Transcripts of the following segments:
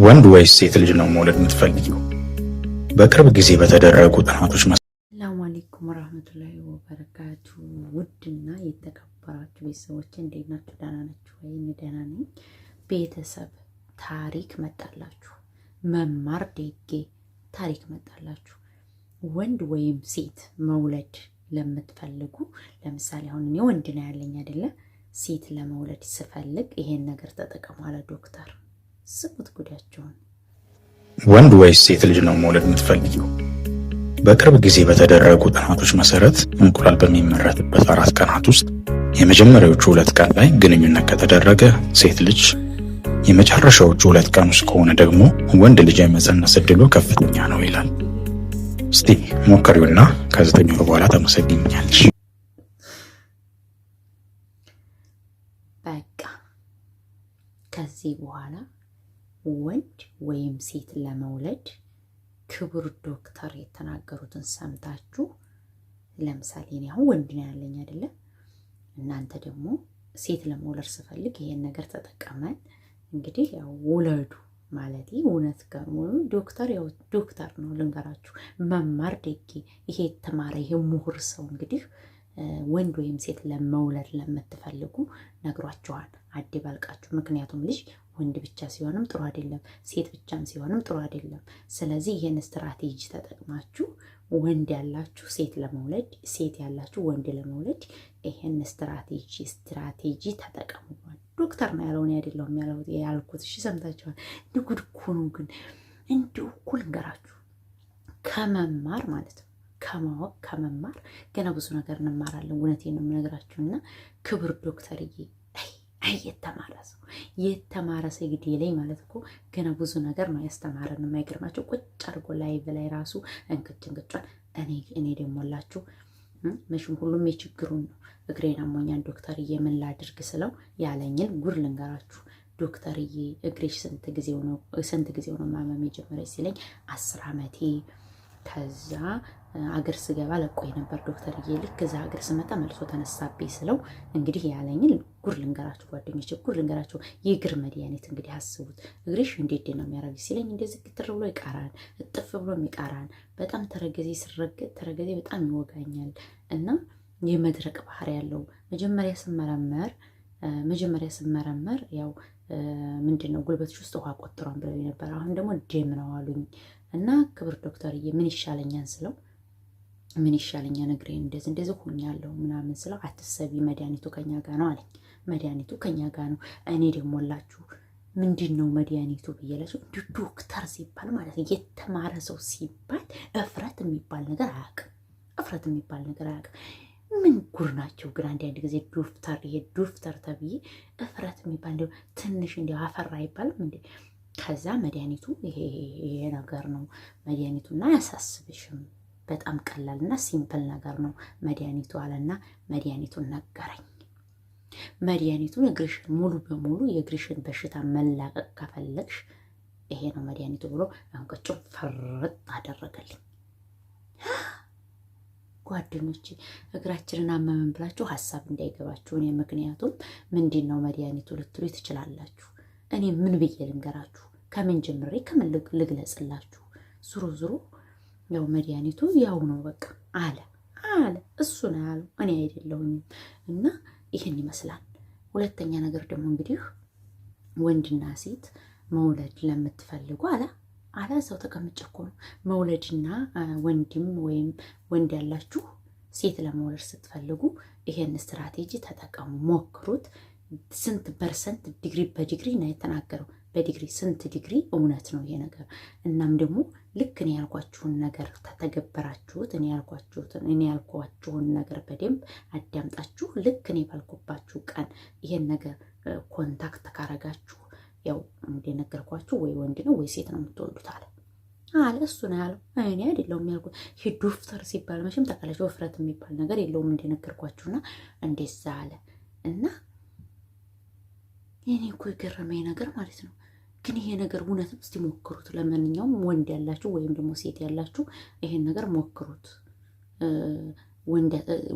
ወንድ ወይስ ሴት ልጅ ነው መውለድ የምትፈልጊው? በቅርብ ጊዜ በተደረጉ ጥናቶች ሰላሙ አለይኩም ወራህመቱላሂ ወበረካቱ። ውድና የተከበራችሁ ቤተሰቦች እንዴት ናችሁ? ደህና ናችሁ ወይ? እኔ ደህና ነኝ። ቤተሰብ ታሪክ መጣላችሁ። መማር ደጌ ታሪክ መጣላችሁ። ወንድ ወይም ሴት መውለድ ለምትፈልጉ፣ ለምሳሌ አሁን እኔ ወንድ ነው ያለኝ አይደለ? ሴት ለመውለድ ስፈልግ ይሄን ነገር ተጠቀሙ አለ ዶክተር። ስሙት ጉዳያቸውን። ወንድ ወይስ ሴት ልጅ ነው መውለድ የምትፈልጊው? በቅርብ ጊዜ በተደረጉ ጥናቶች መሰረት እንቁላል በሚመረትበት 4 ቀናት ውስጥ የመጀመሪያዎቹ 2 ቀን ላይ ግንኙነት ከተደረገ ሴት ልጅ፣ የመጨረሻዎቹ 2 ቀን ውስጥ ከሆነ ደግሞ ወንድ ልጅ የመፀነስ እድሉ ከፍተኛ ነው ይላል። እስቲ ሞክሪውና ከ9 ወር በኋላ ተመሰግኛለሽ። በቃ ከዚህ በኋላ ወንድ ወይም ሴት ለመውለድ ክቡር ዶክተር የተናገሩትን ሰምታችሁ፣ ለምሳሌ እኔ አሁን ወንድ ነው ያለኝ አይደለ? እናንተ ደግሞ ሴት ለመውለድ ስፈልግ ይሄን ነገር ተጠቀመን። እንግዲህ ያው ውለዱ ማለት እውነት ከሆነ ዶክተር ያው ዶክተር ነው ልንገራችሁ። መማር ደጌ ይሄ የተማረ ይሄ ምሁር ሰው እንግዲህ ወንድ ወይም ሴት ለመውለድ ለምትፈልጉ ነግሯችኋል። አደባልቃችሁ። ምክንያቱም ልጅ ወንድ ብቻ ሲሆንም ጥሩ አይደለም፣ ሴት ብቻም ሲሆንም ጥሩ አይደለም። ስለዚህ ይህን ስትራቴጂ ተጠቅማችሁ ወንድ ያላችሁ ሴት ለመውለድ፣ ሴት ያላችሁ ወንድ ለመውለድ ይህን ስትራቴጂ ተጠቀሙ። ዶክተር ነው ያለው፣ እኔ አይደለሁም ያልኩት። እሺ ሰምታችኋል። ጉድ እኮ ነው። ግን እንዲሁ እኮ ልንገራችሁ፣ ከመማር ማለት ነው ከማወቅ ከመማር ገና ብዙ ነገር እንማራለን። እውነቴን ነው የምነግራችሁና ክብር ዶክተርዬ የተማረ ሰው ግዴ ላይ ማለት እኮ ገና ብዙ ነገር ነው ያስተማረን። የማይገርማቸው ቁጭ አድርጎ ላይቭ ላይ ራሱ እንቅጭን እኔ ደሞላችሁ መቼም ሁሉም የችግሩን ነው። እግሬን አሞኛን ዶክተርዬ ምን ላድርግ ስለው ያለኝን ጉድ ልንገራችሁ። ዶክተርዬ እግሬሽ ስንት ጊዜው ነው ማመም የጀመረች ሲለኝ 10 ዓመቴ። ከዛ አገር ስገባ ለቆይ ነበር ዶክተርዬ። ልክ እዛ አገር ስመጣ መልሶ ተነሳብኝ ስለው እንግዲህ ያለኝን ጉድ ልንገራችሁ ጓደኞቼ፣ ጉድ ልንገራችሁ። የእግር መድኃኒት እንግዲህ አስቡት። እግሬሽ እንዴት ነው የሚያረግ ሲለኝ እንደዚህ ግትር ብሎ ይቃራል፣ እጥፍ ብሎ ይቃራል። በጣም ተረገዜ በጣም ይወጋኛል እና የመድረቅ ባህሪ ያለው። መጀመሪያ ስመረመር ያው ምንድነው ጉልበትሽ ውስጥ ውሃ ቆጥሯን ብለው ነበር። አሁን ደግሞ ደም ነው አሉኝ። እና ክብር ዶክተርዬ ምን ይሻለኛል ስለው ምን ይሻለኛል እግሬን እንደዚህ ሆኛለሁ ምናምን ስለው አትሰቢ መድኃኒቱ ከኛ ጋር ነው አለኝ። መድኃኒቱ ከኛ ጋር ነው። እኔ ደግሞ ላችሁ ምንድን ነው መድኃኒቱ ብዬላችሁ፣ እንዲሁ ዶክተር ሲባል ማለት ነው የተማረ ሰው ሲባል እፍረት የሚባል ነገር አያውቅም። ምን ጉር ናቸው ግን አንዳንድ ጊዜ ዶክተር ተብዬ እፍረት የሚባል እንዲሁ ትንሽ እንዲሁ አፈራ አይባልም እንዴ? ከዛ መድኃኒቱ ይሄ ነገር ነው መድኃኒቱና አያሳስብሽም፣ በጣም ቀላልና ሲምፕል ነገር ነው መድኃኒቱ አለና መድኃኒቱን ነገረኝ። መድኃኒቱን እግርሽን ሙሉ በሙሉ የእግርሽን በሽታ መላቀቅ ከፈለግሽ ይሄ ነው መድኃኒቱ ብሎ አንቀጩን ፈርጥ አደረገልኝ። ጓደኞቼ እግራችንን አመመን ብላችሁ ሀሳብ እንዳይገባችሁ። እኔ ምክንያቱም ምንድን ነው መድኃኒቱ ልትሉ ትችላላችሁ። እኔ ምን ብዬ ልንገራችሁ? ከምን ጀምሬ ከምን ልግለጽላችሁ? ዙሮ ያው መድኃኒቱ ያው ነው በቃ አለ እሱ ነው ያለው፣ እኔ አይደለሁኝም። እና ይህን ይመስላል። ሁለተኛ ነገር ደግሞ እንግዲህ ወንድና ሴት መውለድ ለምትፈልጉ አለ ሰው ተቀምጬ እኮ ነው። መውለድና ወንድም ወይም ወንድ ያላችሁ ሴት ለመውለድ ስትፈልጉ ይሄን ስትራቴጂ ተጠቀሙ፣ ሞክሩት። ስንት ፐርሰንት በዲግሪ ነው የተናገረው። በዲግሪ ስንት ዲግሪ እውነት ነው ይሄ ነገር። እናም ደግሞ ልክ እኔ ያልኳችሁን ነገር ተተገበራችሁት፣ እኔ ያልኳችሁን ነገር በደንብ አዳምጣችሁ ልክ እኔ ባልኩባችሁ ቀን ይሄን ነገር ኮንታክት ካረጋችሁ ያው እንደነገርኳችሁ ወይ ወንድ ነው ወይ ሴት ነው የምትወልዱት አለ እሱ ነው ያለው፣ እኔ አይደለሁም ያልኩት። ይሄ ዶክተር ሲባል መቼም ታውቃላችሁ ወፍረት የሚባል ነገር የለውም እንደነገርኳችሁና እንደዛ አለ። እና እኔ እኮ የገረመኝ ነገር ማለት ነው ግን ይሄ ነገር እውነት ነው። እስቲ ሞክሩት። ለማንኛውም ወንድ ያላችሁ ወይም ደግሞ ሴት ያላችሁ ይሄን ነገር ሞክሩት።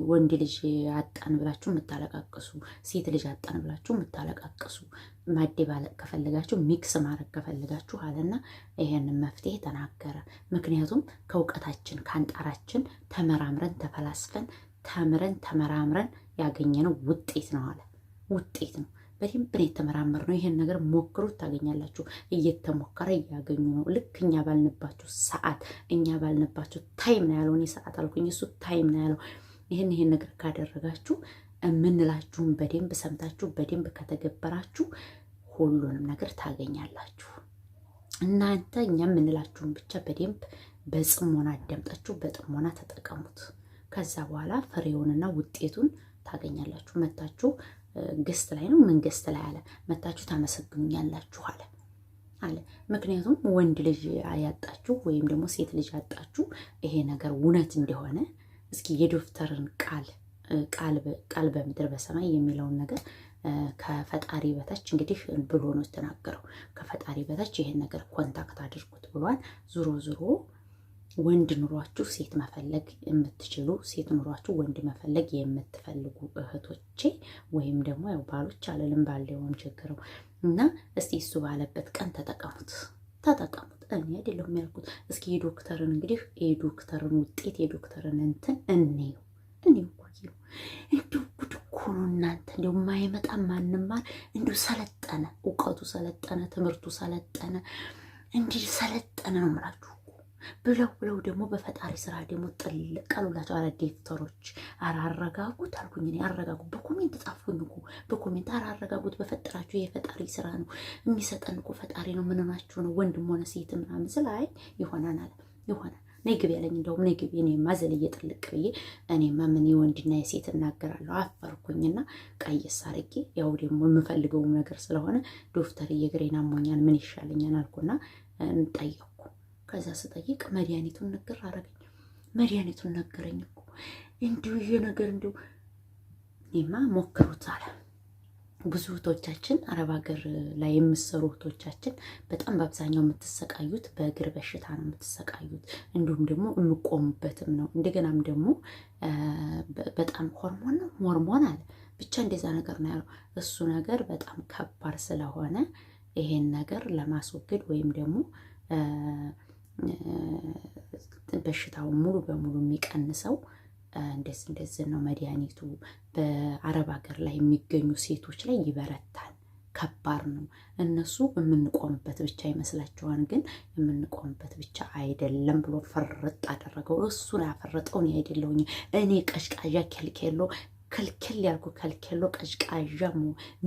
ወንድ ልጅ አጣን ብላችሁ የምታለቃቅሱ፣ ሴት ልጅ አጣን ብላችሁ የምታለቃቅሱ፣ ማደባለቅ ከፈለጋችሁ ሚክስ ማድረግ ከፈለጋችሁ አለና ይሄንን መፍትሄ ተናገረ። ምክንያቱም ከእውቀታችን ከአንጣራችን ተመራምረን ተፈላስፈን ተምረን ተመራምረን ያገኘነው ውጤት ነው አለ። ውጤት ነው። በደንብ ነው የተመራመርነው። ይሄን ነገር ሞክሩት ታገኛላችሁ። እየተሞከረ እያገኙ ነው። ልክ እኛ ባልንባችሁ ሰዓት እኛ ባልንባችሁ ታይም ነው ያለው። እኔ ሰዓት አልኩኝ፣ እሱ ታይም ነው ያለው። ይሄን ነገር ካደረጋችሁ የምንላችሁን በደንብ ሰምታችሁ በደንብ ከተገበራችሁ ሁሉንም ነገር ታገኛላችሁ። እናንተ እኛ የምንላችሁን ብቻ በደንብ በጽሞና አዳምጣችሁ በጥሞና ተጠቀሙት። ከዛ በኋላ ፍሬውንና ውጤቱን ታገኛላችሁ። መታችሁ ገስት ላይ ነው ምን ገስት ላይ አለ መታችሁ ታመሰግኑኛላችሁ አለ። ምክንያቱም ወንድ ልጅ ያጣችሁ ወይም ደግሞ ሴት ልጅ ያጣችሁ ይሄ ነገር እውነት እንደሆነ እስኪ የዶክተርን ቃል በምድር በሰማይ የሚለውን ነገር ከፈጣሪ በታች እንግዲህ ብሎ ነው የተናገረው። ከፈጣሪ በታች ይሄን ነገር ኮንታክት አድርጉት ብሏል። ዙሮ ወንድ ኑሯችሁ ሴት መፈለግ የምትችሉ ሴት ኑሯችሁ ወንድ መፈለግ የምትፈልጉ እህቶቼ ወይም ደግሞ ያው ባሎች አለልም ባለውም ችግረው እና እስቲ እሱ ባለበት ቀን ተጠቀሙት። እኔ አይደለሁም ያልኩት። እስኪ የዶክተርን እንግዲህ የዶክተርን ውጤት የዶክተርን እንትን እንየው እንዲሁ ጉድ እኮ ነው እናንተ። እንዲሁ ማይመጣ ማንማር እንዲሁ ሰለጠነ፣ እውቀቱ ሰለጠነ፣ ትምህርቱ ሰለጠነ፣ እንዲህ ሰለጠነ ነው የምላችሁ ብለው ደግሞ በፈጣሪ ስራ ደግሞ ጥልቅ አሉላቸው። አረ ዶክተሮች አራረጋጉት አልኩኝ እኔ። አረጋጉ በኮሜንት ጻፉኝ እኮ በኮሜንት አራረጋጉት። በፈጠራችሁ የፈጣሪ ስራ ነው የሚሰጠን እኮ ፈጣሪ ነው። ምን ሆናችሁ ነው ወንድም ሆነ ሴት ምናምን ስላይ ይሆናል አለ ይሆናል። ነይ ግቢ ያለኝ እንደውም ነይ ግቢ። እኔማ ዘልዬ ጥልቅ ብዬ እኔማ ምን የወንድና የሴት እናገራለሁ አፈርኩኝና ቀይስ አርጌ ያው ደግሞ የምፈልገው ነገር ስለሆነ ዶክተር እየግሬን አሞኛል ምን ይሻለኛል አልኩና ጠየቅኩ። ከዛ ስጠይቅ መድኃኒቱን ነገር አረገኝ። መድኃኒቱን ነገረኝ እኮ እንዲሁ ይሄ ነገር እንዲሁ እኔማ ሞክሩት አለ። ብዙ እህቶቻችን አረብ ሀገር ላይ የምትሰሩ እህቶቻችን በጣም በአብዛኛው የምትሰቃዩት በእግር በሽታ ነው የምትሰቃዩት። እንዲሁም ደግሞ የምቆሙበትም ነው። እንደገናም ደግሞ በጣም ሆርሞን አለ ብቻ እንደዛ ነገር ነው ያለው። እሱ ነገር በጣም ከባድ ስለሆነ ይሄን ነገር ለማስወገድ ወይም ደግሞ በሽታውን ሙሉ በሙሉ የሚቀንሰው እንደዚህ ነው መድኃኒቱ። በአረብ ሀገር ላይ የሚገኙ ሴቶች ላይ ይበረታል። ከባድ ነው። እነሱ የምንቆምበት ብቻ ይመስላቸዋል፣ ግን የምንቆምበት ብቻ አይደለም ብሎ ፈርጥ አደረገው። እሱን ያፈረጠው እኔ አይደለሁኝ። እኔ ቀዥቃዣ ከልከል ያልኩ ከልከሎ ቀዥቃዣ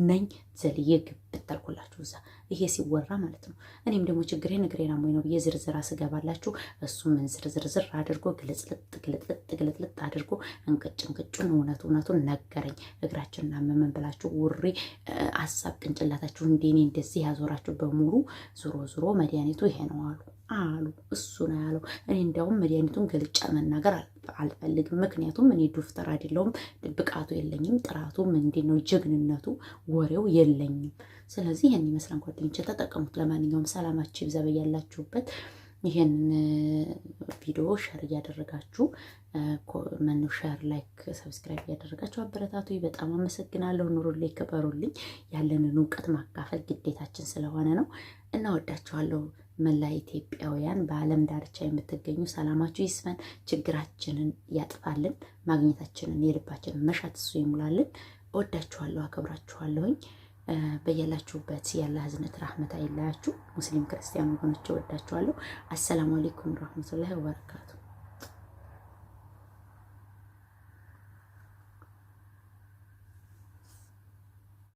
ነኝ። ዘልዬ ግብት አልኩላችሁ እዛ ይሄ ሲወራ ማለት ነው። እኔም ደግሞ ችግሬን እግሬን አሞኝ ነው ብዬ ዝርዝራ ስገባላችሁ እሱ ምን ዝርዝር አድርጎ ግልጥልጥ አድርጎ እንቅጩን እውነቱን ነገረኝ። እግራችንን አመመን ብላችሁ ውሪ ሀሳብ ቅንጭላታችሁ እንደኔ እንደዚህ ያዞራችሁ በሙሉ ዙሮ መድኃኒቱ ይሄ ነው አሉ። እሱ ነው ያለው። እኔ እንዲያውም መድኃኒቱን ገልጫ መናገር አልፈልግም። ምክንያቱም እኔ ዶክተር አይደለሁም፣ ብቃቱ የለኝም፣ ጥራቱም እንዴት ነው ጀግንነቱ ወሬው የለኝም። ስለዚህ ይሄን ይመስላል ጓደኞቼ፣ ተጠቀሙት። ለማንኛውም ሰላማችሁ ይብዛ በያላችሁበት። ይሄን ቪዲዮ ሼር እያደረጋችሁ ሼር፣ ላይክ፣ ሰብስክራይብ እያደረጋችሁ አበረታቱ። በጣም አመሰግናለሁ። ኑሩልኝ፣ ክበሩልኝ። ያለንን እውቀት ማካፈል ግዴታችን ስለሆነ ነው። እናወዳችኋለሁ። መላ ኢትዮጵያውያን በዓለም ዳርቻ የምትገኙ ሰላማችሁ ይስፈን፣ ችግራችንን ያጥፋልን፣ ማግኘታችንን የልባችንን መሻት እሱ ይሙላልን። እወዳችኋለሁ፣ አከብራችኋለሁኝ። በያላችሁበት ያለ ህዝነት ራህመት አይለያችሁ። ሙስሊም ክርስቲያን ወገኖች እወዳችኋለሁ። አሰላሙ አለይኩም ወራህመቱላሂ ወበረካቱ።